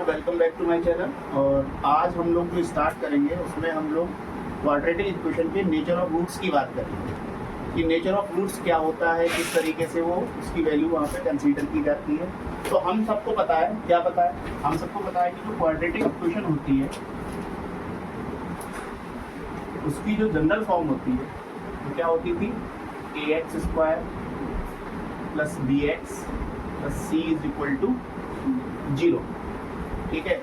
Welcome back to my channel. और आज हम लोग जो स्टार्ट करेंगे उसमें हम लोग क्वाड्रेटिक इक्वेशन के नेचर ऑफ रूट्स की बात करेंगे कि नेचर ऑफ रूट्स क्या होता है, किस तरीके से वो उसकी वैल्यू वहाँ पे कंसीडर की जाती है। तो हम सबको पता है, क्या पता है, हम सबको पता है कि जो क्वाड्रेटिक इक्वेशन होती है उसकी जो जनरल फॉर्म होती है वो क्या होती थी, ax² plus bx plus c is equal to 0। ठीक है,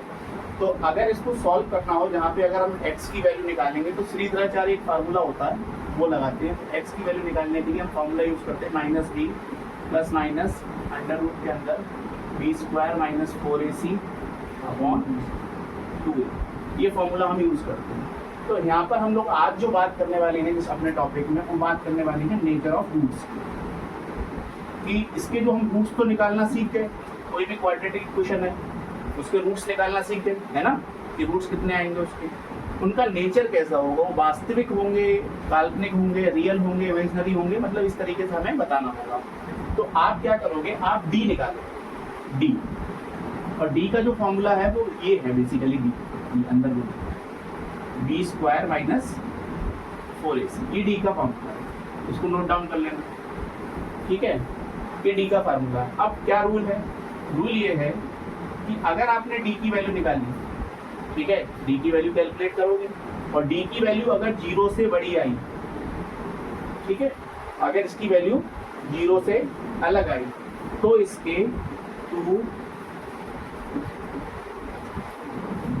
तो अगर इसको सॉल्व करना हो, जहाँ पे अगर हम x की वैल्यू निकालेंगे तो श्रीधराचार्य एक फार्मूला होता है वो लगाते हैं। तो x की वैल्यू निकालने के लिए हम फार्मूला यूज करते हैं minus b plus minus under root के अंदर b² minus 4ac upon 2a, ये फार्मूला हम यूज करते हैं। तो यहाँ पर हम लोग आज जो बात करने वाले हैं जिस अपने टॉपिक में, हम बात करने वाले हैं नेचर ऑफ रूट्स कि इसके जो हम रूट्स तो निकालना सीख गए, कोई भी क्वाड्रेटिक इक्वेशन है उसके रूट्स निकालना सीख गए, है ना, कि रूट्स कितने आएंगे उसके, उनका नेचर कैसा होगा, वो वास्तविक होंगे, काल्पनिक होंगे, रियल होंगे, इमेजिनरी होंगे, मतलब इस तरीके से हमें बताना होगा। तो आप क्या करोगे, आप डी निकालोगे, डी, और डी का जो फॉर्मूला है वो ये है बेसिकली डी अंदर b² माइनस 4ac, ये डी का फॉर्मूला है, इसको नोट डाउन कर लेना। ठीक है, ये डी का फार्मूला है। अब क्या रूल है, रूल ये है कि अगर आपने डी की वैल्यू निकाली, ठीक है, डी की वैल्यू कैलकुलेट करोगे और डी की वैल्यू अगर 0 से बड़ी आई, ठीक है, अगर इसकी वैल्यू 0 से अलग आई तो इसके 2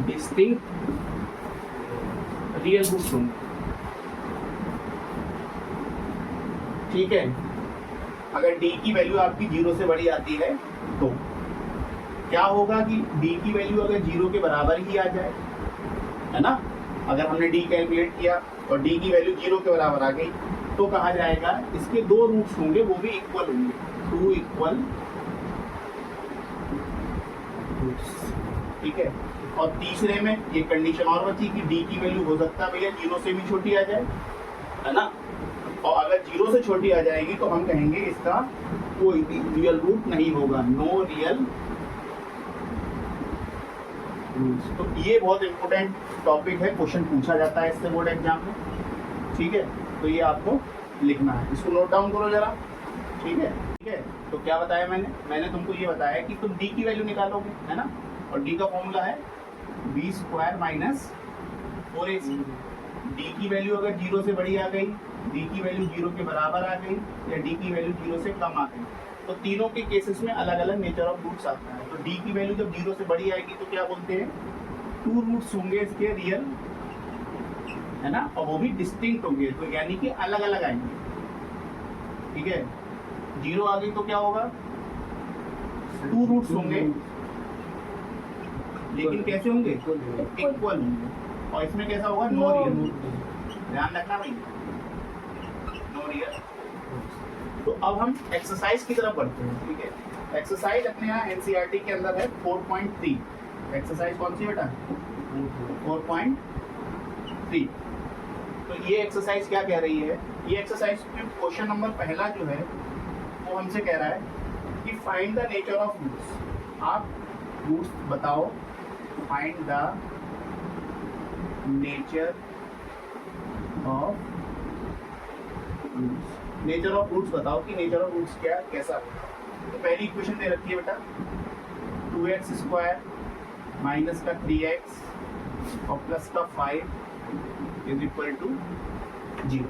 डिस्टिंक्ट रियल रूट्स होंगे। ठीक है, अगर d की वैल्यू आपकी 0 से बड़ी आती है तो क्या होगा कि d की वैल्यू अगर 0 के बराबर ही आ जाए, है ना, अगर हमने d कैलकुलेट किया और d की वैल्यू 0 के बराबर आ गई तो कहा जाएगा इसके 2 रूट्स होंगे, वो भी इक्वल होंगे, 2 इक्वल रूट्स। ठीक है, और तीसरे में ये कंडीशन और बची कि d की वैल्यू हो सकता है भैया 0 से भी छोटी आ जाए, है ना, और अगर 0 से छोटी आ जाएगी तो हम कहेंगे इसका कोई भी रियल रूट नहीं होगा, नो रियल रूट्स। तो ये बहुत इंपॉर्टेंट टॉपिक है, क्वेश्चन पूछा जाता है इससे बोर्ड एग्जाम में। ठीक है, तो ये आपको लिखना है, इसको नोट डाउन करो जरा। ठीक है, ठीक है, तो क्या बताया मैंने तुमको ये बताया कि तुम डी की वैल्यू निकालोगे, है ना, और डी का फॉर्मूला है b² माइनस 4ac। डी की वैल्यू अगर 0 से बड़ी आ गई, डी की वैल्यू 0 के बराबर आ गई या डी की वैल्यू 0 से कम आ गई, तो तीनों के केसेस में अलग अलग नेचर ऑफ रूट्स आता है। तो डी की वैल्यू जब 0 से बड़ी आएगी तो क्या बोलते हैं, 2 रूट्स होंगे इसके रियल, है ना, और वो भी डिस्टिंक्ट होंगे, तो यानी कि अलग अलग आएंगे। ठीक है, 0 आ गई तो क्या होगा, 2 रूट्स होंगे लेकिन कैसे होंगे, इक्वल होंगे, और इसमें कैसा होगा, नो रियल, ध्यान रखना भाई, नो रियल। तो अब हम एक्सरसाइज की तरफ बढ़ते हैं। ठीक है, एक्सरसाइज अपने यहाँ एनसीईआरटी के अंदर है 4.3। एक्सरसाइज कौन सी बेटा, 4.3। तो ये एक्सरसाइज क्या कह रही है, ये एक्सरसाइज क्वेश्चन नंबर पहला जो है वो हमसे कह रहा है कि find the nature of roots. आप रूट्स बताओ, find the nature of roots. Nature of roots बताओ कि नेचर ऑफ रूट्स क्या कैसा है। तो पहली इक्वेशन दे रखी है बेटा 2x² माइनस का 3x और प्लस का 5 इज इक्वल टू 0।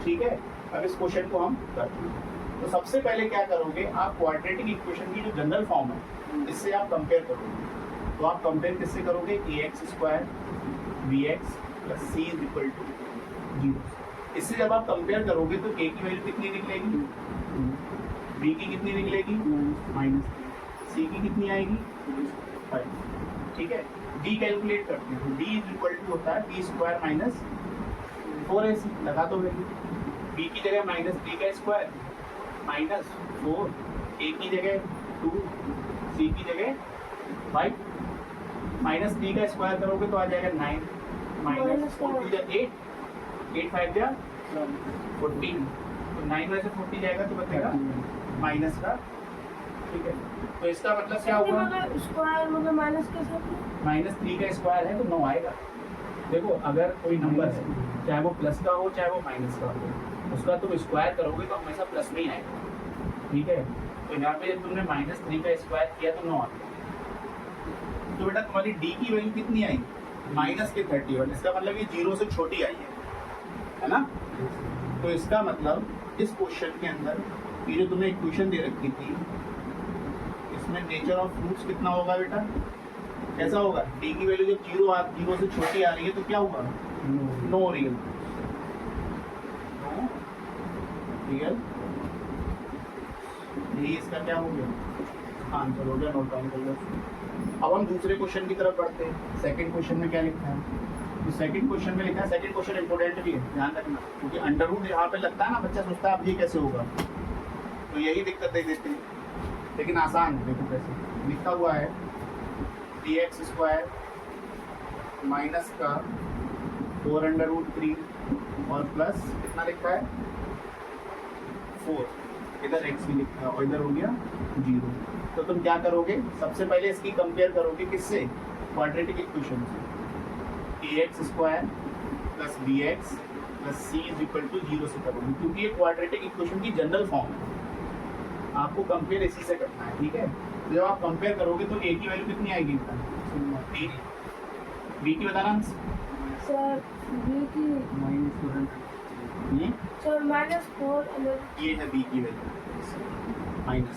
ठीक है, अब इस क्वेश्चन को हम करते हैं। तो सबसे पहले क्या करोगे, आप क्वाड्रेटिक इक्वेशन की जो जनरल फॉर्म है इससे आप कंपेयर करोगे। तो आप कंपेयर किससे करोगे, ax² bx plus c is equal to 0। इससे जब आप कंपेयर करोगे तो a की वैल्यू कितनी निकलेगी, b की कितनी निकलेगी, माइनस, c की कितनी आएगी, 5। ठीक है, d कैलकुलेट करते हैं, d इज इक्वल टू होता है b² माइनस 4ac, लगा दो वैल्यू, b की जगह माइनस b का स्क्वायर माइनस 4, a की जगह 2, c की जगह 5, माइनस b का स्क्वायर करोगे तो आ जाएगा 9, माइनस 4 टू 8, 8 5 जा 14, तो 9 में से 40 जाएगा तो बचेगा माइनस का ठीक है, तो इसका मतलब क्या होगा, मतलब स्क्वायर मतलब माइनस के साथ -3 का स्क्वायर है तो 9 आएगा। देखो अगर कोई नंबर है, चाहे वो प्लस का हो चाहे वो माइनस का हो, उसका तुम स्क्वायर करोगे तो हमेशा प्लस में ही आएगा। ठीक है, तो यहाँ पे जब तुमने -3 का स्क्वायर किया तो 9 आ गया। तो बेटा तुम्हारी डी की वैल्यू कितनी आई, -31। इसका मतलब ये 0 से छोटी आई है ना। तो इसका मतलब इस क्वेश्चन के अंदर ये जो तुमने इक्वेशन दे रखी थी, इसमें नेचर ऑफ रूट्स कितना होगा बेटा, कैसा होगा, डी की वैल्यू जब 0 से छोटी आ रही है तो क्या होगा, नो रियल, नो रियल। ये इसका क्या हो गया, आंसर हो गया, नोट डाउन कर लो। अब हम दूसरे क्वेश्चन की तरफ बढ़ते हैं। सेकंड क्वेश्चन में क्या लिखा है, तो सेकंड क्वेश्चन में लिखा है, सेकंड क्वेश्चन इंपोर्टेंट भी है, ध्यान रखना, क्योंकि अंडर रूट यहाँ पे लगता है ना, बच्चा सोचता है अब ये कैसे होगा, तो यही दिक्कत दे देते हैं, लेकिन आसान है। देखो कैसे लिखा हुआ है, dx² माइनस का 4√3 और प्लस कितना लिखा है 4, इधर x भी लिखा है और इधर हो गया 0। तो तुम क्या करोगे, सबसे पहले इसकी कंपेयर करोगे किससे, क्वाड्रेटिक इक्वेशन से, ax² plus bx plus c is equal to 0 से करोगे, क्योंकि ये क्वाड्रेटिक इक्वेशन की जनरल फॉर्म है, आपको कंपेयर इसी से करना है। ठीक है, तो जब आप कंपेयर करोगे तो a की वैल्यू कितनी आएगी, b की बताना सर b की सर -4 ये है b की वैल्यू माइनस,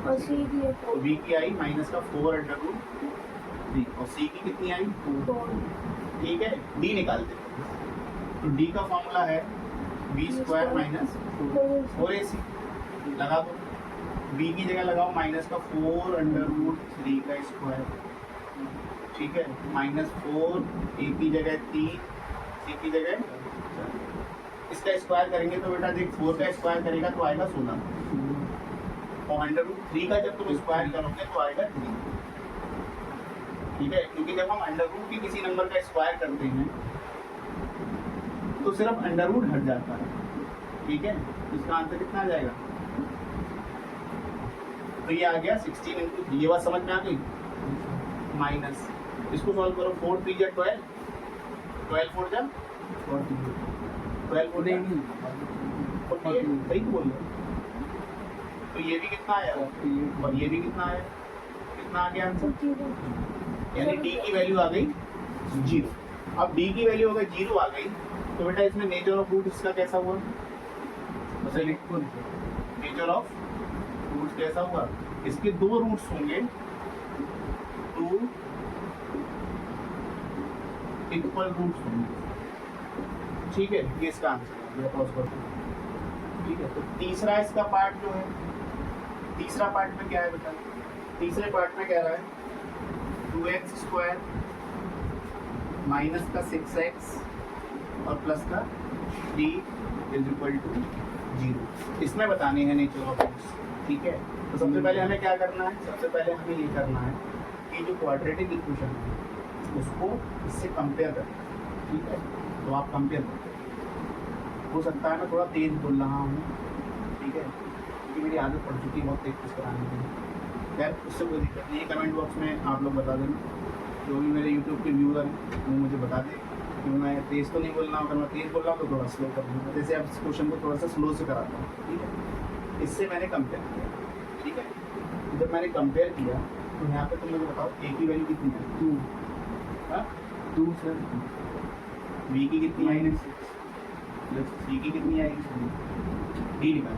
और c की है तो b की आई माइनस का 4√3 और c की कितनी आई 4। ठीक है, d निकालते हैं, तो d का फॉर्मूला है b² माइनस 4ac, लगा दो, b की जगह लगाओ माइनस का 4√3 का स्क्वायर, ठीक है, -4, a की जगह 3, c की जगह, इसका स्क्वायर करेंगे तो बेटा देख 4 का स्क्वायर करेगा तो आएगा 16, और √3 का जब तुम स्क्वायर करोगे तो आएगा 3। ठीक है, क्योंकि जब हम अंडर की किसी नंबर का स्क्वायर करते हैं तो सिर्फ अंडर हट जाता है। ठीक है, इसका आंसर कितना आ जाएगा, तो ये आ गया 16 × 3। ये बात समझ में आ गई, माइनस इसको सॉल्व करो, 4 3 जा 12, 12 4 जा 12 4 नहीं, सही तो बोल रहे, तो ये भी कितना आया और ये भी कितना आया, कितना आ गया आंसर, यानी डी की वैल्यू आ गई 0। अब डी की वैल्यू अगर 0 आ गई तो बेटा इसमें नेचर ऑफ रूट इसका कैसा हुआ, नेचर ऑफ रूट कैसा हुआ, इसके 2 रूट्स होंगे, 2 इक्वल रूट्स होंगे। ठीक है, ये इसका आंसर है, पॉज करते हैं। ठीक है, तो तीसरा इसका पार्ट जो है, तीसरा पार्ट में क्या है बेटा, तीसरे पार्ट में कह रहा है 2x² माइनस का 6x और प्लस का 3 इज इक्वल टू 0। इसमें बताने हैं नेचर ऑफ रूट्स। ठीक है, तो सबसे पहले हमें क्या करना है, सबसे पहले हमें ये करना है कि जो क्वाड्रेटिक इक्वेशन है उसको इससे कंपेयर करना है। ठीक है, तो आप कंपेयर करते हैं, हो सकता है मैं थोड़ा तेज बोल रहा हूँ, ठीक है, क्योंकि मेरी आदत पड़ चुकी है बहुत तेज कराने की। खैर उससे कोई दिक्कत नहीं है, कमेंट बॉक्स में आप लोग बता देना, जो भी मेरे यूट्यूब के व्यूअर हैं वो मुझे बता दें कि मैं तेज़ तो नहीं बोल रहा हूँ, अगर मैं तेज़ बोल रहा हूँ तो थोड़ा स्लो कर दूँगा, जैसे अब इस क्वेश्चन को थोड़ा सा स्लो से कराता हूँ। ठीक है, इससे मैंने कंपेयर किया। ठीक है, जब मैंने कंपेयर किया तो यहाँ पे तुम मुझे बताओ ए की वैल्यू कितनी है, 2 सर, बी की कितनी आई, प्लस सी की कितनी आई, डी निकाल,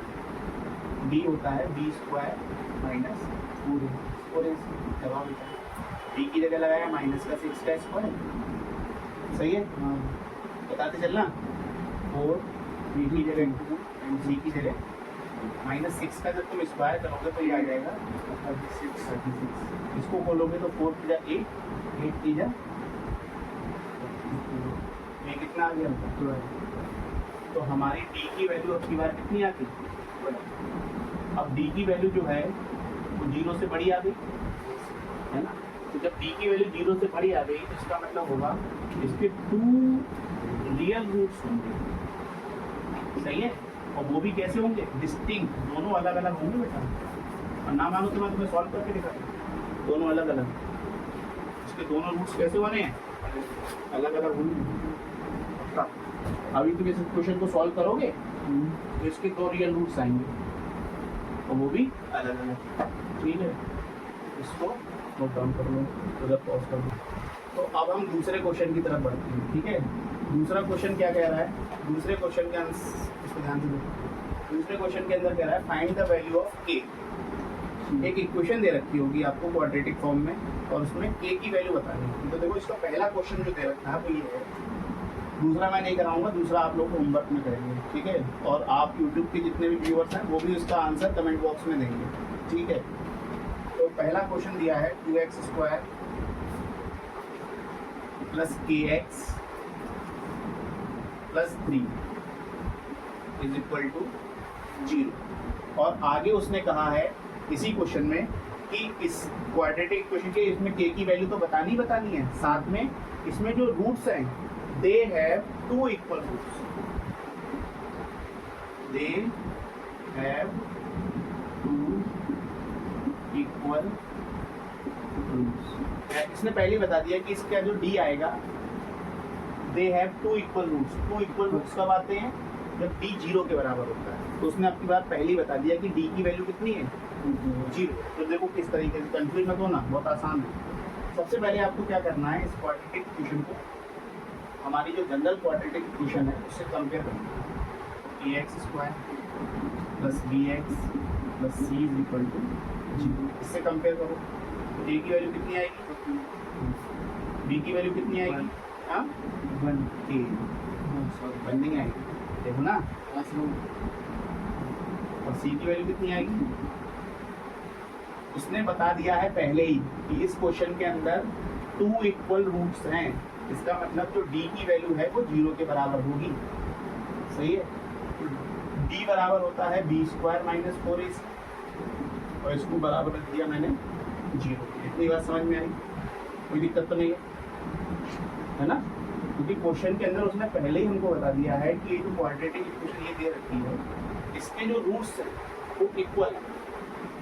डी होता है b² माइनस 4ac, जवाब होता है डी की जगह लगाया माइनस का 6 का स्क्वायर, सही है, बताते चलना, 4 बी की जगह 2 एंड सी की जगह -6 का जब तुम स्क्वायर करोगे तो ये आ जाएगा 36। इसको खोलोगे तो 4 की जा 8 की जा, ये कितना आ गया, तो हमारी डी की वैल्यू अब की बार कितनी आ गई, अब डी की वैल्यू जो है वो 0 से बड़ी आ गई है ना। तो जब डी की वैल्यू 0 से बड़ी आ गई तो इसका मतलब होगा इसके 2 रियल रूट्स होंगे, सही है, और वो भी कैसे होंगे, डिस्टिंक्ट, दोनों अलग अलग होंगे बेटा। और ना मानो तो मैं तुम्हें सॉल्व करके दिखाऊँ, दोनों अलग अलग, इसके दोनों रूट्स कैसे बने हैं, अलग अलग होंगे। अभी तुम इस क्वेश्चन को सॉल्व करोगे तो इसके दो रियल रूट्स आएंगे और वो भी अलग अलग। ठीक है, इसको नोट डाउन कर लो, उधर पॉज कर लो। तो अब हम दूसरे क्वेश्चन की तरफ बढ़ते हैं। ठीक है, दूसरा क्वेश्चन क्या कह रहा है, दूसरे क्वेश्चन के आंसर इसको ध्यान से देखो। दूसरे क्वेश्चन के अंदर कह रहा है फाइंड द वैल्यू ऑफ के। एक इक्वेशन दे रखी होगी आपको क्वाड्रेटिक फॉर्म में और उसमें के की वैल्यू बतानी है। तो देखो इसका पहला क्वेश्चन जो दे रखा है वो ये है, दूसरा मैं नहीं कराऊंगा, दूसरा आप लोग होमवर्क में करेंगे। ठीक है, और आप यूट्यूब के जितने भी व्यूअर्स हैं वो भी उसका आंसर कमेंट बॉक्स में देंगे। ठीक है, तो पहला क्वेश्चन दिया है 2x² plus kx plus 3 is equal to 0। और आगे उसने कहा है इसी क्वेश्चन में कि इस क्वाड्रेटिक इक्वेशन के इसमें k की वैल्यू तो बतानी है, साथ में इसमें जो रूट्स हैं they have 2 equal roots, they have 2 equal roots. इसने पहले ही बता दिया कि इसका जो d आएगा they have 2 equal roots. 2 equal roots कब आते हैं, जब d 0 के बराबर होता है। तो उसने आपकी बात पहले ही बता दिया कि d की वैल्यू कितनी है, 0। तो देखो किस तरीके से, कंफ्यूज मत होना, बहुत आसान है। सबसे पहले आपको क्या करना है, इस क्वाड्रेटिक इक्वेशन को हमारी जो जनरल क्वाड्रेटिक इक्वेशन है उससे कंपेयर करना है। ax² plus bx plus c is equal to 0। इससे कंपेयर करो तो a की वैल्यू कितनी आएगी, b की वैल्यू कितनी आएगी, हाँ 1 नहीं आएगी, देखो ना। और c की वैल्यू कितनी आएगी, उसने बता दिया है पहले ही कि इस क्वेश्चन के अंदर 2 इक्वल रूट्स हैं। इसका मतलब जो d की वैल्यू है वो 0 के बराबर होगी। सही है, तो d बराबर होता है b² - 4ac और इसको बराबर रख दिया मैंने 0। इतनी बात समझ में आई, कोई दिक्कत तो नहीं है ना, क्योंकि क्वेश्चन के अंदर उसने पहले ही हमको बता दिया है कि ये जो क्वाड्रेटिक इक्वेशन ये दे रखी है इसके जो रूट्स हैं वो इक्वल है,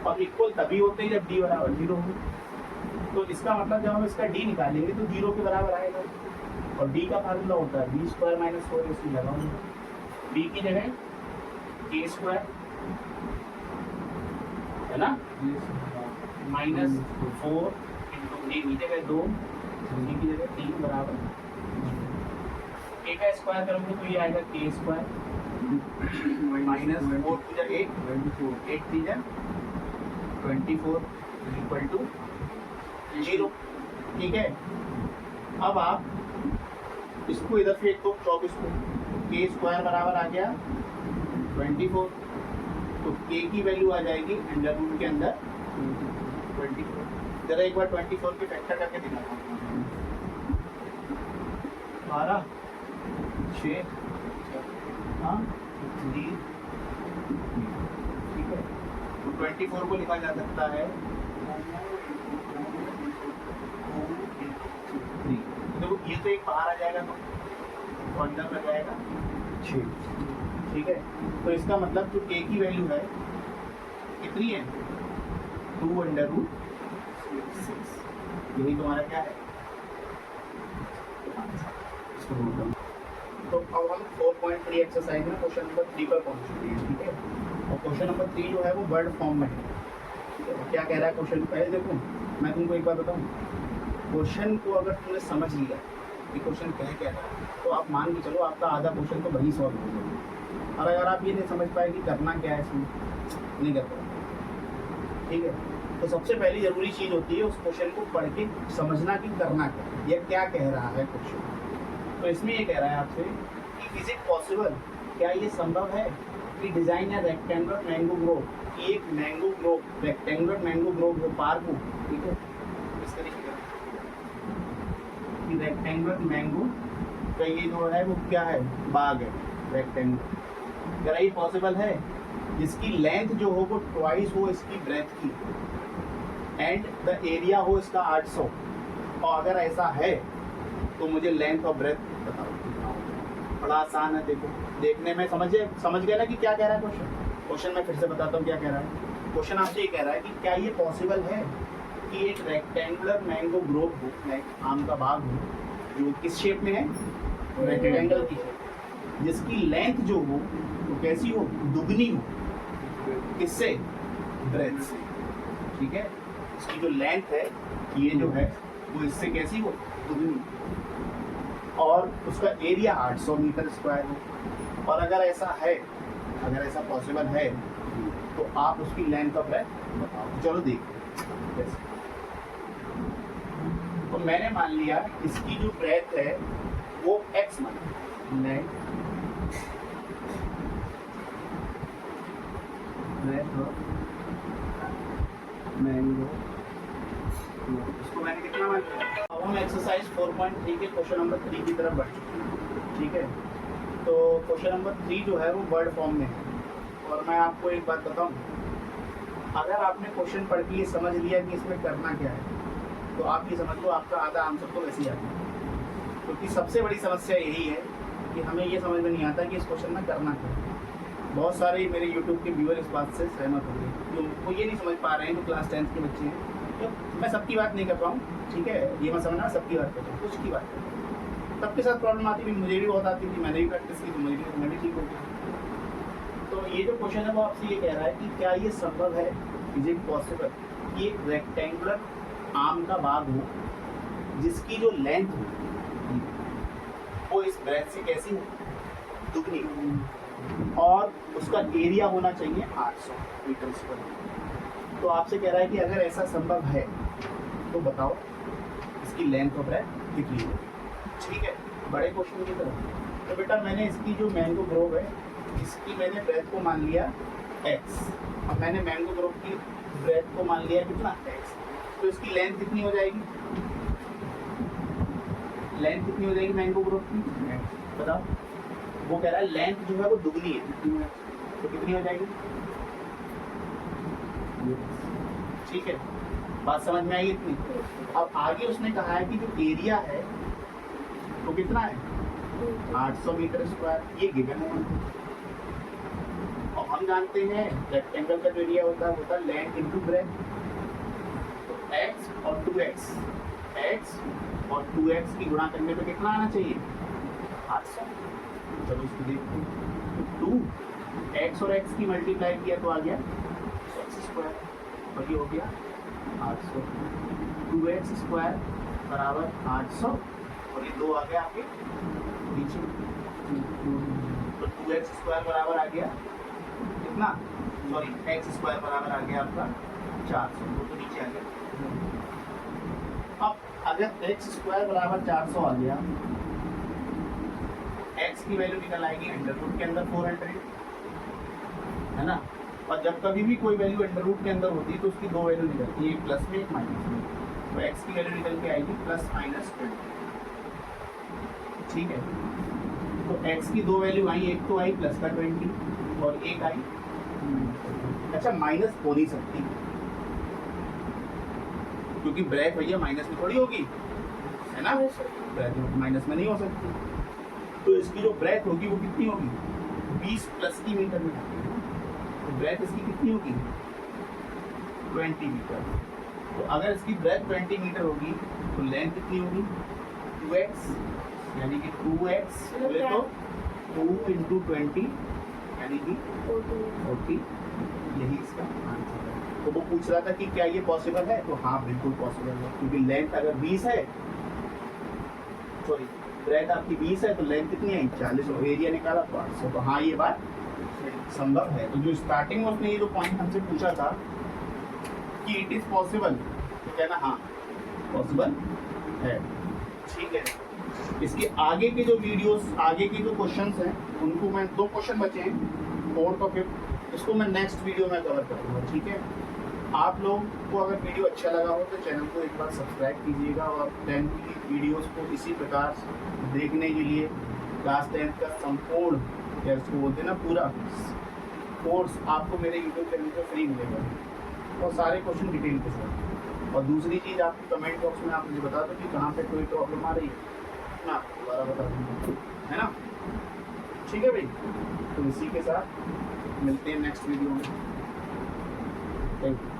और इक्वल तभी होते हैं जब d बराबर 0 हो। तो इसका मतलब जब हम इसका d निकालेंगे तो 0 के बराबर आएगा, और d का फार्मूला होता है b² - 4ac लगाओगे, b की जगह k² है ना, -4 a की जगह 2, c की जगह 3 बराबर a का स्क्वायर करोगे तो ये आएगा k² -4 की जगह 8 की जगह 24 इक्वल टू 0। ठीक है, अब आप इसको इधर से एक तो 24 को k² बराबर आ गया 24, तो k की वैल्यू आ जाएगी अंडर रूट के अंदर 24। जरा एक बार 24 के फैक्टर करके दिखाता हूँ, 12 6 हाँ 3। ठीक है, तो 24 को लिखा जा सकता है 3। देखो ये तो एक बाहर आ जाएगा तो अंदर में जाएगा 6। ठीक है, तो इसका मतलब जो k की वैल्यू है कितनी है, 2√6। यही तुम्हारा क्या है, इसको नोट डाउन। तो अब हम 4.3 एक्सरसाइज में क्वेश्चन नंबर 3 पर पहुंच चुके हैं। ठीक है, और क्वेश्चन नंबर 3 जो है वो वर्ड फॉर्म में है। क्या कह रहा है क्वेश्चन, पहले देखो मैं तुमको एक बात बताऊं, क्वेश्चन को अगर तुमने समझ लिया कि क्वेश्चन क्या रहा है तो आप मान के चलो आपका आधा क्वेश्चन तो वहीं सॉल्व हो जाएगा। और अगर आप ये नहीं समझ पाए कि करना क्या है इसमें, नहीं कर पाए। ठीक है, तो सबसे पहली ज़रूरी चीज़ होती है उस क्वेश्चन को पढ़ के समझना कि करना क्या है, यह क्या कह रहा है क्वेश्चन। तो इसमें ये कह रहा है आपसे कि इज इट पॉसिबल, क्या ये संभव है कि डिज़ाइन या रेक्टेंगुलर मैंगो ग्रोव, कि एक mango Grove rectangular mango Grove हो पार्क हो। ठीक है, इस तरीके का कि रेक्टेंगुलर मैंगो का ये जो है वो क्या है, बाग है रेक्टेंगुलर। अगर ये पॉसिबल है जिसकी लेंथ जो हो वो ट्वाइस हो इसकी ब्रेथ की, एंड द एरिया हो इसका 800, और अगर ऐसा है तो मुझे लेंथ और ब्रेथ बताओ। बड़ा आसान है, देखो देखने में समझ गए ना कि क्या कह रहा है क्वेश्चन। क्वेश्चन मैं फिर से बताता हूँ क्या कह रहा है। क्वेश्चन आपसे ये कह रहा है कि क्या ये पॉसिबल है कि एक रेक्टेंगुलर मैंगो ग्रोव हो, लाइक आम का बाग हो, जो किस शेप में है, रेक्टेंगल की शेप, जिसकी लेंथ जो हो वो कैसी हो, दुगनी हो, किससे, ब्रेथ से, ठीक है। इसकी जो लेंथ है ये जो है वो इससे कैसी हो, दुगनी, और उसका एरिया 800 मीटर स्क्वायर हो। और अगर ऐसा है, अगर ऐसा पॉसिबल है तो आप उसकी लेंथ ऑफ ब्रेथ बताओ। चलो देखते हैं। तो मैंने मान लिया इसकी जो ब्रेथ है वो x मान लेंथ ब्रेथ ऑफ मैंगो, इसको मैंने कितना मान लिया। अब हम एक्सरसाइज 4.3 के क्वेश्चन नंबर 3 की तरफ बढ़ चुके हैं, ठीक है। तो क्वेश्चन नंबर 3 जो है वो वर्ड फॉर्म में है। और मैं आपको एक बात बताऊं, अगर आपने क्वेश्चन पढ़ के ये समझ लिया कि इसमें करना क्या है, तो आप ये समझ लो आपका आधा आंसर तो वैसे ही आ गया। क्योंकि सबसे बड़ी समस्या यही है कि हमें ये समझ में नहीं आता कि इस क्वेश्चन में करना क्या है। बहुत सारे मेरे यूट्यूब के व्यूअर इस बात से सहमत होंगे कि वो ये नहीं समझ पा रहे हैं, जो क्लास 10th के बच्चे हैं। तो मैं सबकी बात नहीं कर पाऊँ, ठीक है, ये मैं समझना, सबकी बात करता हूँ, कुछ की बात करता हूँ। सबके साथ प्रॉब्लम आती थी, मुझे भी बहुत आती थी, मैंने भी प्रैक्टिस की, तो मैं भी ठीक हो गया। तो ये जो क्वेश्चन है वो आपसे ये कह रहा है कि क्या ये संभव है, इज इट पॉसिबल कि एक रेक्टेंगुलर आम का बाग हो जिसकी जो लेंथ हो वो इस ब्रेथ से कैसी हो, दुगनी हो, और उसका एरिया होना चाहिए 800 मीटर स्क्वायर। तो आपसे कह रहा है कि अगर ऐसा संभव है तो बताओ इसकी लेंथ ऑफ ब्रेथ कितनी हो, ठीक है, बड़े क्वेश्चन की तरह। तो बेटा मैंने इसकी जो मैंगो ग्रोव है इसकी मैंने ब्रेथ को मान लिया x, अब मैंने मैंगो ग्रोव की ब्रेथ को मान लिया कितना, x। तो इसकी लेंथ कितनी हो जाएगी, लेंथ कितनी हो जाएगी मैंगो ग्रोव की, बताओ। वो कह रहा है लेंथ जो है वो दुगनी है, तो कितनी हो जाएगी, ठीक है, बात समझ में आई इतनी। अब आगे उसने कहा है कि जो एरिया है वो कितना है, 800 मीटर स्क्वायर, ये गिवन है। और हम जानते हैं रेक्टेंगल का जो एरिया होता है लेंथ इनटू ब्रेथ। तो x और 2x, x और 2x की गुणा करने पे कितना आना चाहिए, 800। चलो इसको देखते हैं। तो 2x और x की मल्टीप्लाई किया तो आ गया x स्क्वायर, और ये हो गया 800। 2x स्क्वायर बराबर 800, और ये 2 आ गया आपके नीचे। तो 2x स्क्वायर बराबर आ गया कितना, सॉरी x स्क्वायर बराबर आ गया आपका 400, तो नीचे आ गया। अब अगर x स्क्वायर बराबर 400 आ गया, x की वैल्यू निकल आएगी अंडर रूट के अंदर 400, है ना। और जब कभी भी कोई वैल्यू अंडर रूट के अंदर होती है तो उसकी दो वैल्यू निकलती है, एक प्लस में एक माइनस में। तो x की वैल्यू निकल के आएगी प्लस माइनस 20, ठीक है। तो x की दो वैल्यू आई, एक तो आई प्लस का 20 और एक आई, अच्छा माइनस हो नहीं सकती क्योंकि ब्रेथ भैया माइनस में थोड़ी होगी, है ना, ब्रेथ माइनस में नहीं हो सकती। तो इसकी जो ब्रेथ होगी वो कितनी होगी, 20 प्लस की मीटर में। तो ब्रेथ इसकी कितनी होगी, 20 मीटर। तो अगर इसकी ब्रेथ 20 मीटर होगी तो लेंथ कितनी होगी, 2x, यानी कि 2x बोले तो 2 इंटू 20 यानी कि 40, यही इसका आंसर है। तो वो पूछ रहा था कि क्या ये पॉसिबल है, तो हाँ बिल्कुल पॉसिबल है, क्योंकि लेंथ अगर 20 है, सॉरी ब्रेथ आपकी 20 है तो लेंथ कितनी है 40, और एरिया निकाला तो 800। तो हाँ ये बात संभव है। तो जो स्टार्टिंग में उसने ये जो पॉइंट हमसे पूछा था कि इट इज पॉसिबल, तो कहना हाँ पॉसिबल है, ठीक है। इसके आगे के जो वीडियोस, आगे के जो क्वेश्चंस हैं उनको मैं, 2 क्वेश्चन बचे हैं, 4th और 5th, इसको मैं नेक्स्ट वीडियो में कवर करूँगा, ठीक है। आप लोग को अगर वीडियो अच्छा लगा हो तो चैनल को एक बार सब्सक्राइब कीजिएगा, और 10th की वीडियोस को इसी प्रकार देखने के लिए क्लास 10th का संपूर्ण, या उसको बोलते हैं ना पूरा कोर्स, आपको मेरे यूट्यूब चैनल पर फ्री मिलेगा, और सारे क्वेश्चन डिटेल के साथ। और दूसरी चीज़, आपको कमेंट बॉक्स में आप मुझे बता दो कि कहाँ पे कोई प्रॉब्लम आ रही है, मैं आपको दोबारा बता दूँगा, है ना, ठीक है भाई। तो इसी के साथ मिलते हैं नेक्स्ट वीडियो में। Thank you.